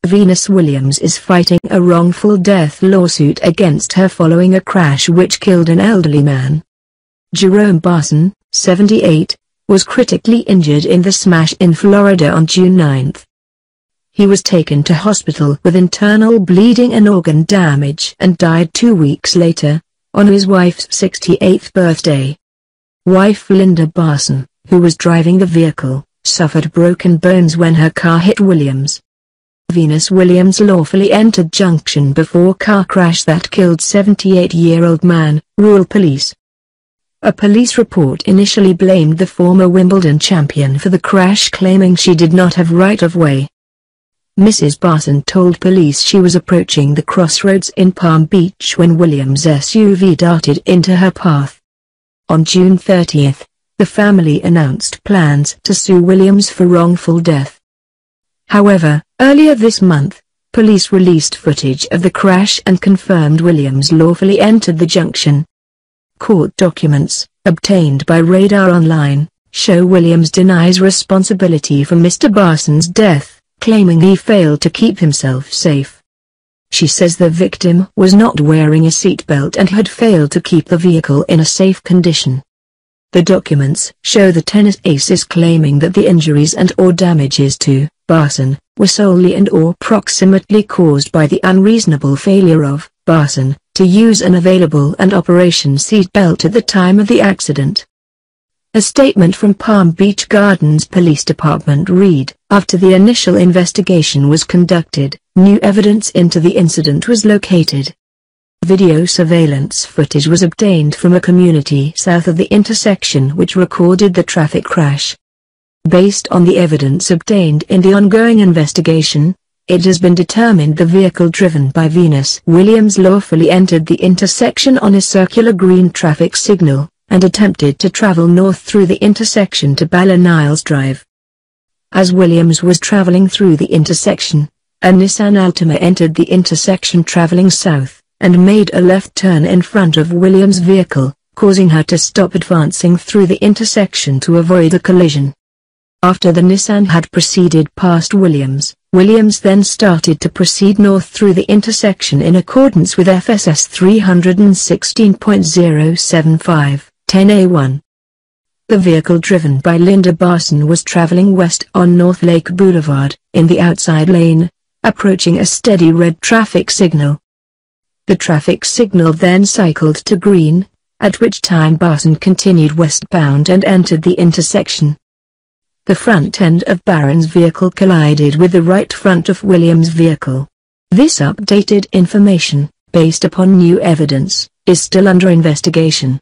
Venus Williams is fighting a wrongful death lawsuit against her following a crash which killed an elderly man. Jerome Barson, 78, was critically injured in the smash in Florida on June 9. He was taken to hospital with internal bleeding and organ damage and died 2 weeks later, on his wife's 68th birthday. Wife Linda Barson, who was driving the vehicle, suffered broken bones when her car hit Williams. Venus Williams lawfully entered junction before car crash that killed 78-year-old man, rule police. A police report initially blamed the former Wimbledon champion for the crash, claiming she did not have right-of-way. Mrs. Barson told police she was approaching the crossroads in Palm Beach when Williams' SUV darted into her path. On June 30, the family announced plans to sue Williams for wrongful death. However, earlier this month, police released footage of the crash and confirmed Williams lawfully entered the junction. Court documents, obtained by Radar Online, show Williams denies responsibility for Mr. Barson's death, claiming he failed to keep himself safe. She says the victim was not wearing a seatbelt and had failed to keep the vehicle in a safe condition. The documents show the tennis aces claiming that the injuries and/or damages to Barson were solely and/or proximately caused by the unreasonable failure of Barson to use an available and operation seatbelt at the time of the accident. A statement from Palm Beach Gardens Police Department read, "After the initial investigation was conducted, new evidence into the incident was located. Video surveillance footage was obtained from a community south of the intersection which recorded the traffic crash. Based on the evidence obtained in the ongoing investigation, it has been determined the vehicle driven by Venus Williams lawfully entered the intersection on a circular green traffic signal, and attempted to travel north through the intersection to Bala Niles Drive. As Williams was traveling through the intersection, a Nissan Altima entered the intersection traveling south, and made a left turn in front of Williams' vehicle, causing her to stop advancing through the intersection to avoid a collision. After the Nissan had proceeded past Williams, Williams then started to proceed north through the intersection in accordance with FSS 316.075, 10A1. The vehicle driven by Linda Barson was traveling west on North Lake Boulevard, in the outside lane, approaching a steady red traffic signal. The traffic signal then cycled to green, at which time Barson continued westbound and entered the intersection. The front end of Barson's vehicle collided with the right front of Williams' vehicle. This updated information, based upon new evidence, is still under investigation.